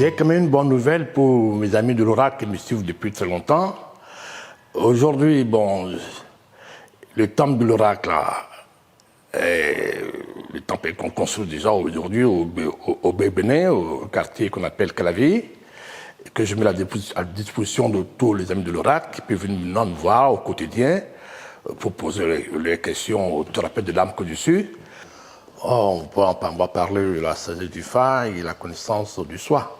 J'ai quand même une bonne nouvelle pour mes amis de l'oracle qui me suivent depuis très longtemps. Aujourd'hui, bon, le temple de l'oracle, le temple qu'on construit déjà aujourd'hui au Bénin, au quartier qu'on appelle Calavi, que je mets à disposition de tous les amis de l'oracle qui peuvent venir me voir au quotidien pour poser les questions au thérapeute de l'âme que je suis. On va parler de la sagesse du Fa et la connaissance du soi.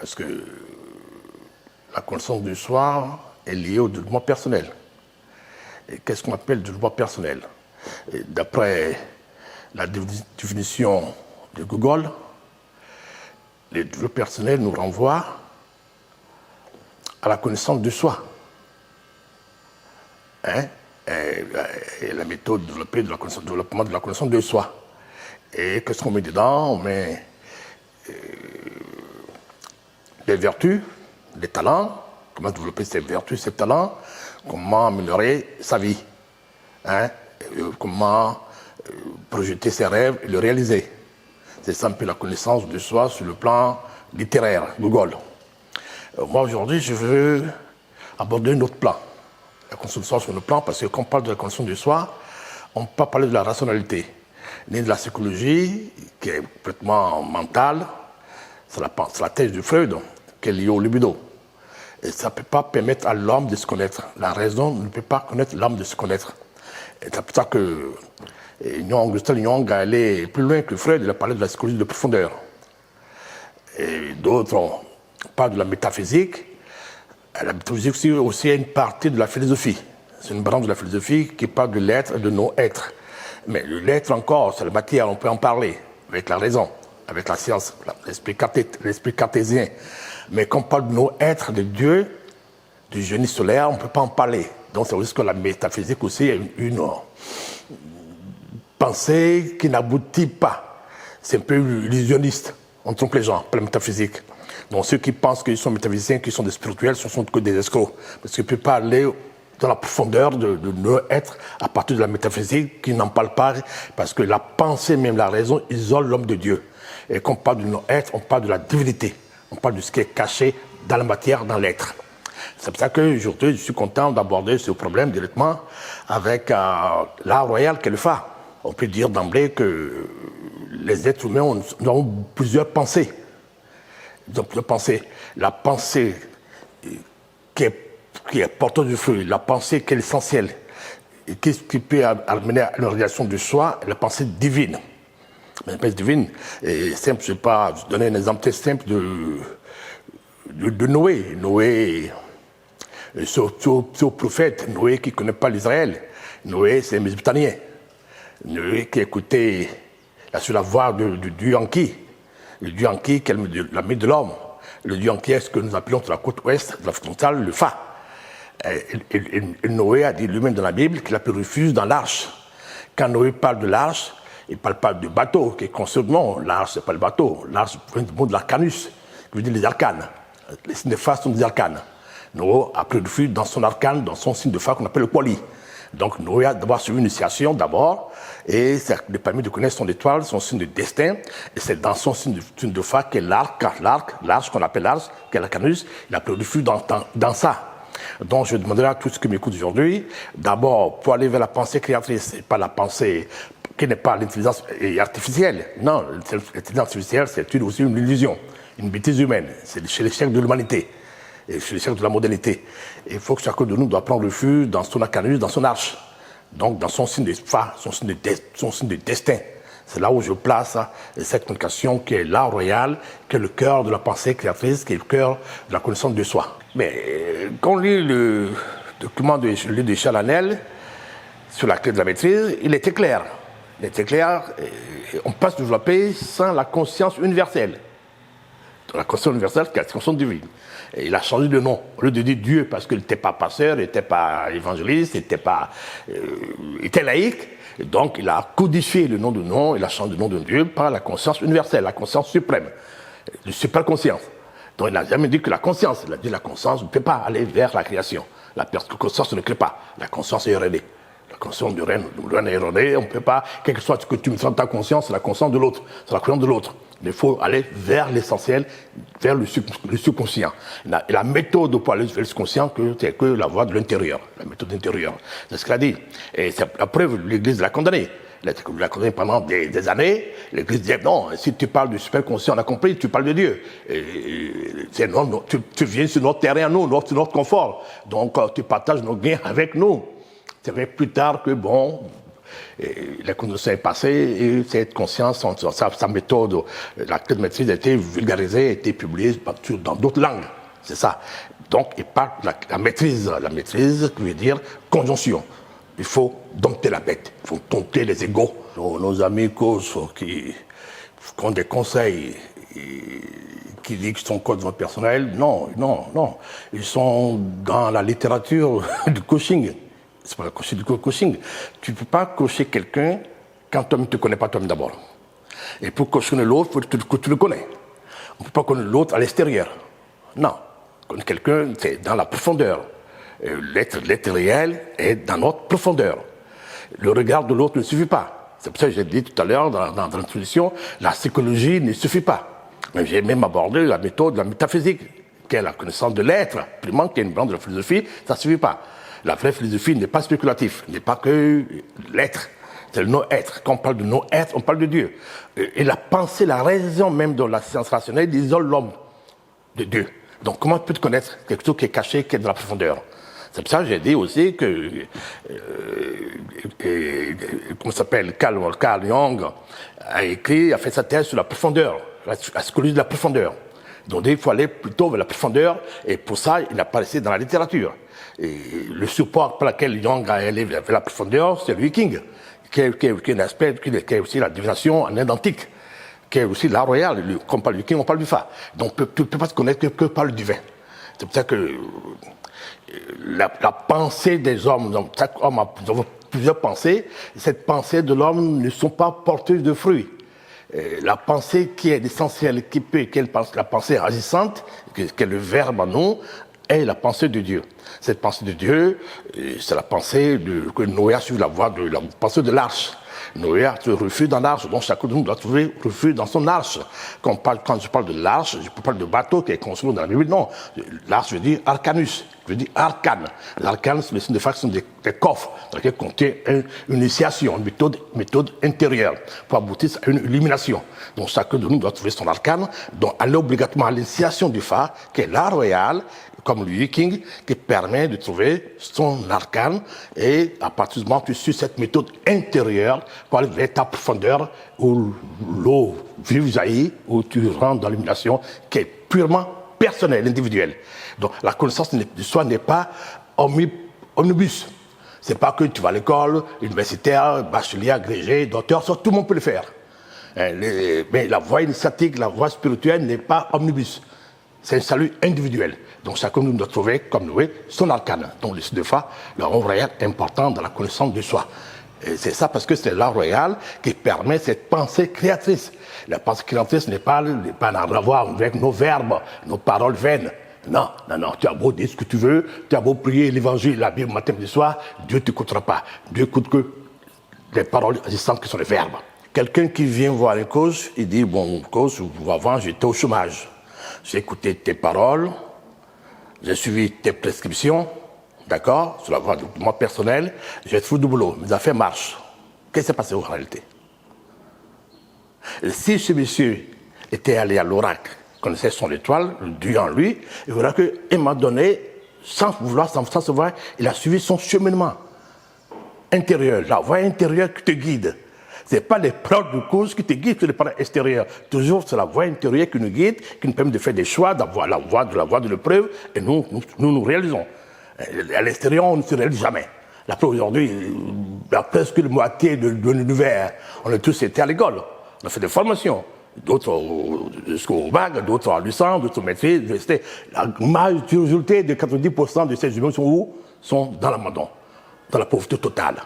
Parce que la connaissance du soi est liée au développement personnel. Et qu'est-ce qu'on appelle développement personnel? D'après la définition de Google, le développement personnel nous renvoie à la connaissance de soi. Et la méthode développée de développement de la connaissance de soi. Et qu'est-ce qu'on met dedans? On met les vertus, les talents, comment développer ces vertus, ces talents, comment améliorer sa vie, comment projeter ses rêves et le réaliser. C'est ça un peu la connaissance de soi sur le plan littéraire, Google. Moi aujourd'hui, je veux aborder un autre plan. La connaissance sur le plan, parce que quand on parle de la connaissance de soi, on ne peut pas parler de la rationalité, ni de la psychologie, qui est complètement mentale. C'est la thèse de Freud, qui est liée au libido. Et ça ne peut pas permettre à l'homme de se connaître. La raison ne peut pas connaître l'homme de se connaître. Et c'est pour ça que Gustav Jung est allé plus loin que Freud, il a parlé de la psychologie de profondeur. Et d'autres parlent de la métaphysique. La métaphysique aussi est une partie de la philosophie. C'est une branche de la philosophie qui parle de l'être et de non-être. Mais l'être encore, c'est la matière, on peut en parler avec la raison, avec la science, l'esprit cartésien. Mais quand on parle de non-être, de Dieu, du génie solaire, on ne peut pas en parler. Donc c'est aussi que la métaphysique aussi est une pensée qui n'aboutit pas. C'est un peu illusionniste. On trompe les gens par la métaphysique. Donc ceux qui pensent qu'ils sont métaphysiciens, qu'ils sont des spirituels, ce sont que des escrocs. Parce qu'ils ne peuvent pas aller dans la profondeur de leur être à partir de la métaphysique, qui n'en parle pas, parce que la pensée, même la raison, isole l'homme de Dieu. Et quand on parle de notre-être, on parle de la divinité. On parle de ce qui est caché dans la matière, dans l'être. C'est pour ça qu'aujourd'hui, je suis content d'aborder ce problème directement avec l'art royal qu'est le Fa. On peut dire d'emblée que les êtres humains ont plusieurs pensées. Ils ont plusieurs pensées. La pensée qui est porteuse du fruit, la pensée qui est l'essentiel, et qui peut amener à la réalisation de soi, la pensée divine. La pensée divine est simple, je ne vais pas donner un exemple très simple de Noé. Noé, ce prophète, Noé qui ne connaît pas l'Israël. Noé, c'est un Mésopotamien. Noé qui écoutait sur la voix du Dieu Enki. Le Dieu Enki, qui est l'ami de l'homme. Le Dieu Enki est ce que nous appelons sur la côte ouest de la frontale le Fa. Et Noé a dit lui-même dans la Bible qu'il a pris refuge dans l'arche. Quand Noé parle de l'arche, il ne parle pas de bateau qui est construit. Non, l'arche, ce n'est pas le bateau. L'arche vient du mot de l'arcanus, qui veut dire les arcanes. Les signes de Fa sont des arcanes. Noé a pris refuge dans son arcane, dans son signe de Fa qu'on appelle le Quali. Donc Noé a d'abord suivi une initiation d'abord, et ça lui a permis de connaître son étoile, son signe de destin, et c'est dans son signe de Fa qu'est l'arche qu'on appelle l'arche, qu'est l'arcanus, il a pris refuge dans ça. Donc je demanderai à tous ceux qui m'écoutent aujourd'hui, d'abord pour aller vers la pensée créatrice, et pas la pensée qui n'est pas l'intelligence artificielle. Non, l'intelligence artificielle c'est aussi une illusion, une bêtise humaine, c'est chez l'échec de l'humanité. Et c'est l'échec de la modernité. Et il faut que chacun de nous doit prendre refuge dans son arcanus, dans son arche. Donc dans son signe de Fa, son signe de destin. C'est là où je place cette communication qui est l'art royal, qui est le cœur de la pensée créatrice, qui est le cœur de la connaissance de soi. Mais quand on lit le document de Chalanel sur la clé de la maîtrise, il était clair. Il était clair, on peut se développer sans la conscience universelle. La conscience universelle, c'est la conscience divine. Et il a changé de nom. Au lieu de dire Dieu, parce qu'il n'était pas pasteur, il n'était pas évangéliste, il était laïque. Et donc, il a codifié le nom de nom, il a changé le nom de Dieu par la conscience universelle, la conscience suprême, la super-conscience. Donc, il n'a jamais dit que la conscience. Il a dit que la conscience ne peut pas aller vers la création. La conscience ne crée pas. La conscience est hérédée. La La conscience de rien n'est erronée. On ne peut pas, quel que soit ce que tu mettras dans ta conscience, c'est la conscience de l'autre. C'est la conscience de l'autre. Il faut aller vers l'essentiel, vers le subconscient. La méthode pour aller vers le subconscient, c'est que la voie de l'intérieur, la méthode intérieure. C'est ce qu'elle a dit. Et c'est la preuve, l'Église l'a condamné. La condamné pendant des années. L'Église disait non, si tu parles du superconscient, on a compris, tu parles de Dieu. Non, tu viens sur notre terrain, sur notre confort. Donc tu partages nos gains avec nous. C'est vrai plus tard que bon, la connaissance est passée et cette conscience, sa méthode, la clé de maîtrise a été vulgarisée, a été publiée dans d'autres langues. C'est ça. Donc il parle de la maîtrise. La maîtrise veut dire conjonction. Il faut dompter la bête, il faut dompter les égos. Nos amis causes qui ont des conseils, qui disent qu'ils sont code personnel, non. Ils sont dans la littérature du coaching. C'est pas du coaching. Tu ne peux pas coacher quelqu'un quand toi-même ne te connais pas toi-même d'abord. Et pour coacher l'autre, il faut que tu le connais. On ne peut pas connaître l'autre à l'extérieur. Non. Connaître quelqu'un, c'est dans la profondeur. L'être réel est dans notre profondeur. Le regard de l'autre ne suffit pas. C'est pour ça que j'ai dit tout à l'heure dans l'introduction, la psychologie ne suffit pas. Mais j'ai même abordé la méthode de la métaphysique, qui est la connaissance de l'être, plus moins qu'il y a une branche de la philosophie, ça ne suffit pas. La vraie philosophie n'est pas spéculative, n'est pas que l'être, c'est le non-être. Quand on parle de non-être, on parle de Dieu. Et la pensée, la raison même de la science rationnelle isole l'homme de Dieu. Donc comment tu peux te connaître quelque chose qui est caché, qui est dans la profondeur? C'est pour ça que j'ai dit aussi que, comment s'appelle, Carl Jung a fait sa thèse sur la profondeur, la psychologie de la profondeur. Donc il faut aller plutôt vers la profondeur, et pour ça, il apparaissait dans la littérature. Et le support par lequel Jung a allé vers la profondeur, c'est le Viking, qui est un aspect, qui est aussi la divination en Inde antique, qui est aussi l'art royal. Quand on parle du Viking, on parle du Fa. Donc tu ne peux pas te connaître que par le divin. C'est pour ça que la pensée des hommes, donc chaque homme a plusieurs pensées, et cette pensée de l'homme ne sont pas porteuses de fruits. La pensée qui est essentielle, la pensée agissante, qui est le verbe en nous, est la pensée de Dieu. Cette pensée de Dieu, c'est la pensée que Noé a suivi la voie de la pensée de l'arche. Noé a trouvé refuge dans l'arche, donc chacun de nous doit trouver refuge dans son arche. Quand je parle de l'arche, je peux parler de bateau qui est construit dans la Bible, non. L'arche veut dire arcanus, veut dire arcane. L'arcane, c'est le signe de faction des coffres, dans lesquels contient une initiation, une méthode intérieure, pour aboutir à une illumination. Donc chacun de nous doit trouver son arcane, donc aller obligatoirement à l'initiation du phare, qui est l'art royal, comme le Viking, qui permet de trouver son arcane, et à partir du moment où tu suis cette méthode intérieure, pour aller vers ta profondeur, où l'eau vive jaillit, où tu rentres dans l'illumination, qui est purement personnelle, individuelle. Donc la connaissance de soi n'est pas omnibus. C'est pas que tu vas à l'école, universitaire, bachelier, agrégé, docteur, ça, tout le monde peut le faire. Mais la voie initiatique, la voie spirituelle n'est pas omnibus. C'est un salut individuel. Donc chacun de nous doit trouver, comme Noé, son arcane. Donc le de Fa, le rang royal est important dans la connaissance de soi. Et c'est ça parce que c'est l'art royal qui permet cette pensée créatrice. La pensée créatrice n'est pas à voir avec nos verbes, nos paroles vaines. Non, tu as beau dire ce que tu veux, tu as beau prier l'évangile, la Bible, matin et soir, Dieu ne t'écoutera pas. Dieu écoute que les paroles agissantes qui sont les verbes. Quelqu'un qui vient voir les causes, il dit, bon, cause, avant j'étais au chômage. J'ai écouté tes paroles, j'ai suivi tes prescriptions, d'accord, sur la voie de moi personnel, j'ai trouvé du boulot, mes affaires marchent. Qu'est-ce qui s'est passé en réalité? Et si ce monsieur était allé à l'oracle, connaissait son étoile, Dieu en lui, il verra qu'il m'a donné, sans vouloir, sans savoir, il a suivi son cheminement intérieur, la voie intérieure qui te guide. Ce n'est pas les paroles de cause qui te guident, c'est les paroles extérieures. Toujours, c'est la voie intérieure qui nous guide, qui nous permet de faire des choix, d'avoir la voie de l'épreuve, et nous réalisons. À l'extérieur, on ne se réalise jamais. La preuve aujourd'hui, il y a presque la moitié de l'univers. On a tous été à l'école. On a fait des formations. D'autres jusqu'au bac, d'autres en licence, d'autres maîtrise, l'université. La majorité de 90% de ces humains sont où? Sont dans l'abandon, dans la pauvreté totale.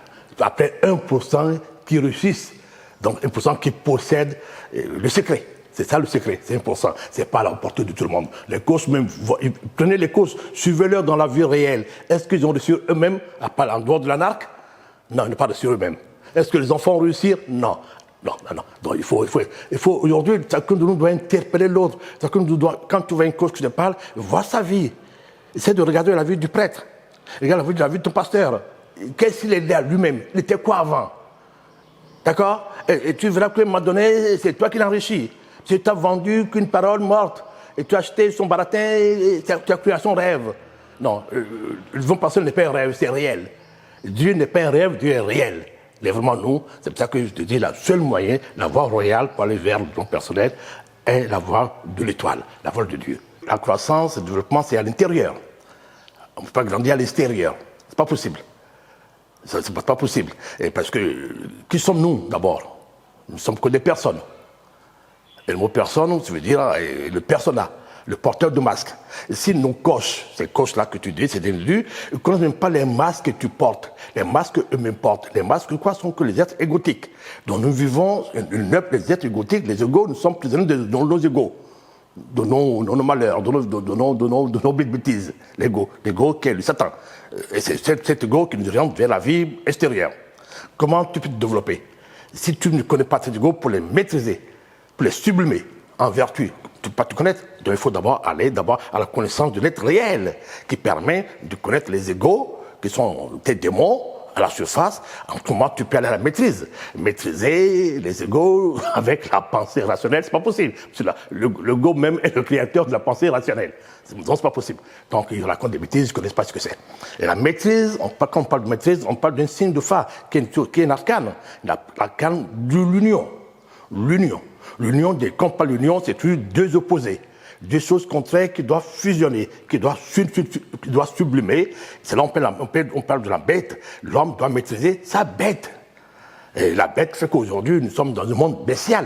Après 1% qui réussissent, donc 1% qui possèdent le secret. C'est ça le secret, c'est 1%. C'est pas à la portée de tout le monde. Les causes même, prenez les causes, suivez-leur dans la vie réelle. Est-ce qu'ils ont réussi eux-mêmes à parler en dehors de l'anarque? Non, ils ne parlent sur eux-mêmes. Est-ce que les enfants vont réussir? Non. Non, non, non. Donc, il faut aujourd'hui, chacun de nous doit interpeller l'autre. Chacun de nous doit, quand tu vois une cause qui te parle, vois sa vie. Essaie de regarder la vie du prêtre. Regarde la vie de ton pasteur. Qu'est-ce qu'il est là lui-même? Il était quoi avant? D'accord? Et tu verras qu'à un moment donné, c'est toi qui l'enrichis. Tu t'as vendu qu'une parole morte. Et tu as acheté son baratin et tu as cru à son rêve. Non, le vent pasteur n'est pas un rêve, c'est réel. Dieu n'est pas un rêve, Dieu est réel. Il est vraiment nous. C'est pour ça que je te dis, le seul moyen, la voie royale pour aller vers le don personnel, est la voie de l'étoile, la voie de Dieu. La croissance, le développement, c'est à l'intérieur. On ne peut pas grandir à l'extérieur. C'est pas possible. C'est pas possible. Et parce que, qui sommes-nous d'abord? Nous ne sommes que des personnes. Et le mot personne, ça veut dire le persona, le porteur de masque. Et si nos coachs, ces coachs-là que tu dis, c'est des individus, ils ne connaissent même pas les masques que tu portes. Les masques eux-mêmes portent. Les masques, quoi, sont que les êtres égotiques. Donc nous vivons, les êtres égotiques, les égos, nous sommes prisonniers de nos égos, de nos malheurs, de nos bêtises. L'ego qui est le Satan. Et c'est cet ego qui nous oriente vers la vie extérieure. Comment tu peux te développer? Si tu ne connais pas cet ego, pour les maîtriser, pour les sublimer en vertu, tu ne peux pas te connaître, donc il faut d'abord aller à la connaissance de l'être réel, qui permet de connaître les égos, qui sont tes démons, à la surface. En tout moment, tu peux aller à la maîtrise. Maîtriser les égos avec la pensée rationnelle, c'est pas possible. L'ego même est le créateur de la pensée rationnelle. Donc, c'est pas possible. Donc, ils racontent des bêtises, ils ne connaissent pas ce que c'est. Et la maîtrise, quand on parle de maîtrise, on parle d'un signe de fa, qui est un arcane. L'arcane de l'union. L'union. L'union, quand on parle d'union, c'est toujours deux opposés. Deux choses contraires qui doivent fusionner, qui doivent sublimer. C'est là on parle de la bête. L'homme doit maîtriser sa bête. Et la bête fait qu'aujourd'hui, nous sommes dans un monde bestial.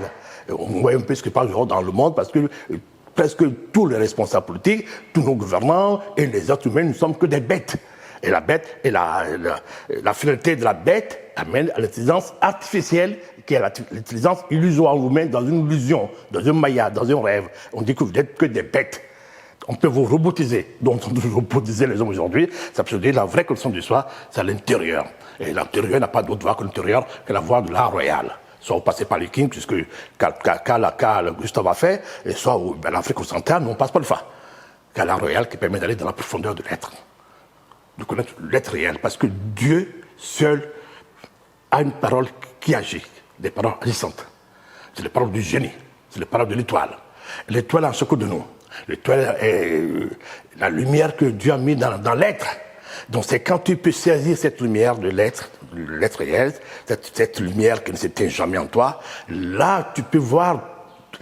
On voit un peu ce qui passe dans le monde parce que presque tous les responsables politiques, tous nos gouvernants et les êtres humains ne sommes que des bêtes. Et la bête, et la finalité de la bête amène à l'intelligence artificielle, qui est l'intelligence illusoire vous-même dans une illusion, dans un maya, dans un rêve. On dit que vous n'êtes que des bêtes. On peut vous robotiser. Donc, on peut robotiser les hommes aujourd'hui. Ça peut se dire la vraie connaissance du soi, c'est à l'intérieur. Et l'intérieur n'a pas d'autre voie que l'intérieur que la voie de l'art royal. Soit vous passez par les kings, puisque Gustave a fait, et soit en Afrique occidentale, nous on passe par le fa. Car l'art royal qui permet d'aller dans la profondeur de l'être. De connaître l'être réel, parce que Dieu seul a une parole qui agit, des paroles agissantes. C'est les paroles du génie, c'est les paroles de l'étoile. L'étoile est en chacun de nous. L'étoile est la lumière que Dieu a mis dans l'être. Donc c'est quand tu peux saisir cette lumière de l'être réel, cette lumière qui ne s'éteint jamais en toi, là tu peux voir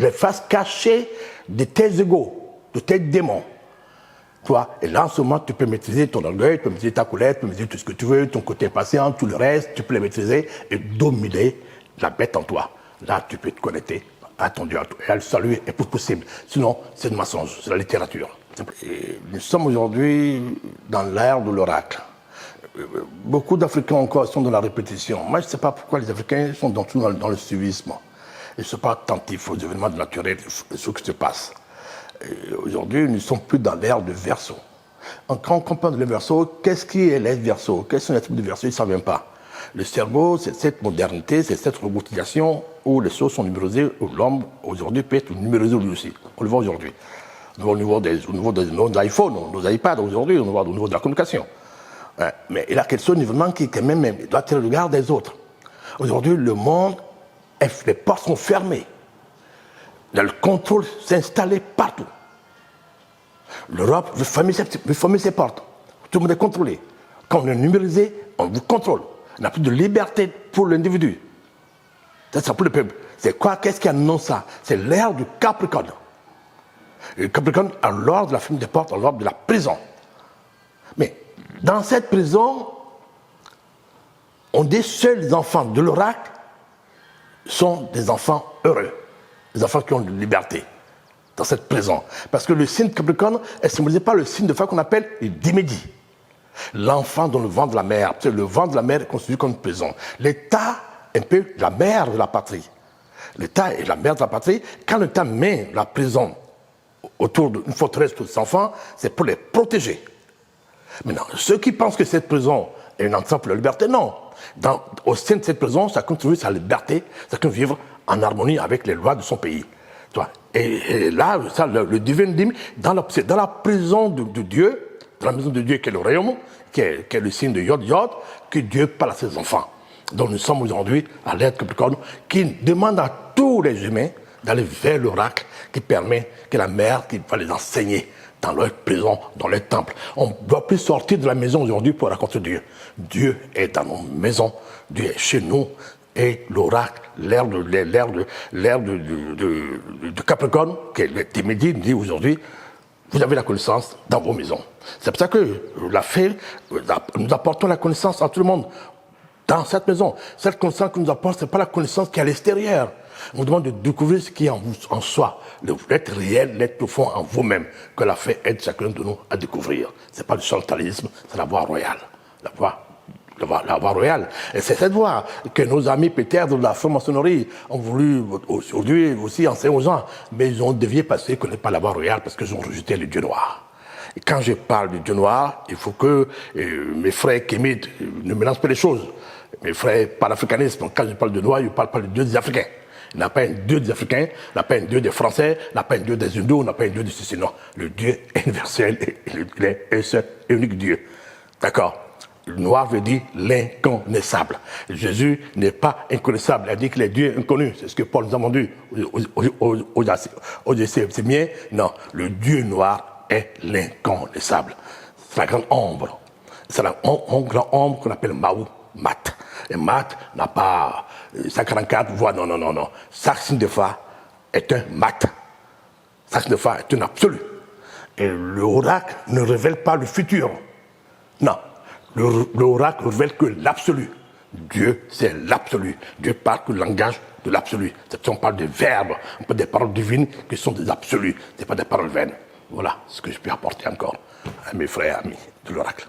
les faces cachées de tes égos, de tes démons. Toi, et là, en ce moment, tu peux maîtriser ton orgueil, tu peux maîtriser ta colère, tu peux maîtriser tout ce que tu veux, ton côté patient, tout le reste, tu peux les maîtriser et dominer la bête en toi. Là, tu peux te connecter à ton Dieu, et le salut est plus possible. Sinon, c'est un mensonge, c'est la littérature. Et nous sommes aujourd'hui dans l'ère de l'oracle. Beaucoup d'Africains encore sont dans la répétition. Moi, je ne sais pas pourquoi les Africains sont dans le suivisme. Ils ne sont pas attentifs aux événements naturels, à ce qui se passe. Aujourd'hui, nous ne sommes plus dans l'ère de Verseau. Quand on parle de Verseau, qu'est-ce qui est l'être Verseau? Quels sont les types de Verseau? Ils ne savent pas. Le cerveau, c'est cette modernité, c'est cette robotisation où les choses sont numérisées, où l'homme, aujourd'hui, peut être numérisé lui aussi. On le voit aujourd'hui. Au niveau des iPhones, nos iPads aujourd'hui, on le voit au niveau de la communication. Mais il y a quelque chose niveau qui, quand même, doit être le regard des autres. Aujourd'hui, le monde, les portes sont fermées. Le contrôle s'est installé partout. L'Europe veut fermer ses portes. Tout le monde est contrôlé. Quand on est numérisé, on vous contrôle. On n'a plus de liberté pour l'individu. C'est ça pour le peuple. C'est quoi? Qu'est-ce qui annonce ça? C'est l'ère du Capricorne. Le Capricorne a l'ordre de la ferme des portes, a l'ordre de la prison. Mais dans cette prison, on dit seuls les enfants de l'oracle sont des enfants heureux. Les enfants qui ont de liberté dans cette prison. Parce que le signe Capricorne est symbolisé par le signe de feu qu'on appelle le Dimédi. L'enfant dans le ventre de la mère. Le ventre de la mère est constitué comme une prison. L'État est un peu la mère de la patrie. L'État est la mère de la patrie. Quand l'État met la prison autour d'une forteresse pour les enfants, c'est pour les protéger. Maintenant, ceux qui pensent que cette prison et une entrave pour la liberté. Non. Au sein de cette prison, chacun trouve sa liberté, chacun vivre en harmonie avec les lois de son pays. Et là, ça, le divin dit, dans la prison de Dieu, dans la maison de Dieu qui est le royaume, qui est le signe de Yod Yod, que Dieu parle à ses enfants. Donc nous sommes aujourd'hui à l'être Capricorne, qui demande à tous les humains d'aller vers l'oracle qui permet que la mère qui va les enseigner dans leur prison, dans leur temple. On ne doit plus sortir de la maison aujourd'hui pour raconter Dieu. Dieu est dans nos maisons, Dieu est chez nous. Et l'oracle, l'ère de Capricorne, qui est Midi, dit aujourd'hui, vous avez la connaissance dans vos maisons. C'est pour ça que la fée, nous apportons la connaissance à tout le monde dans cette maison. Cette connaissance que nous apporte, ce n'est pas la connaissance qui est à l'extérieur. On vous demande de découvrir ce qui est en soi, l'être réel, l'être profond en vous-même, que la fée aide chacun de nous à découvrir. Ce n'est pas le chantanisme, c'est la voie royale. La voie royale. Et c'est cette voie que nos amis peut-être de la franc-maçonnerie ont voulu aujourd'hui aussi enseigner aux gens, mais ils ont dévié parce qu'ils ne connaissent pas la voie royale, parce qu'ils ont rejeté le Dieu noir. Et quand je parle du Dieu noir, il faut que mes frères kémites ne mélangent pas les choses. Mes frères panafricanistes, quand je parle de noir, je ne parle pas du Dieu des Africains. Il n'a pas un Dieu des Africains, il n'a pas un Dieu des Français, il n'a pas un Dieu des Hindous, il n'a pas un Dieu de ceci. Non, le Dieu est universel, il est un seul et unique Dieu. D'accord? Le noir veut dire l'inconnaissable. Jésus n'est pas inconnaissable. Il a dit qu'il est Dieu inconnu. C'est ce que Paul nous a demandé aux Sémiens. Non, le Dieu noir est l'inconnaissable. C'est la grande ombre. C'est la grande ombre qu'on appelle Mahou, Mat. Et Mat n'a pas 144 voix. Non. Chaque signe de Fa est un Mat. Chaque signe de Fa est un absolu. Et l'oracle ne révèle pas le futur. Non. L'oracle révèle que l'absolu. Dieu, c'est l'absolu. Dieu parle que le langage de l'absolu. On parle des verbes, on parle des paroles divines qui sont des absolus. Ce n'est pas des paroles vaines. Voilà ce que je peux apporter encore à mes frères et amis de l'oracle.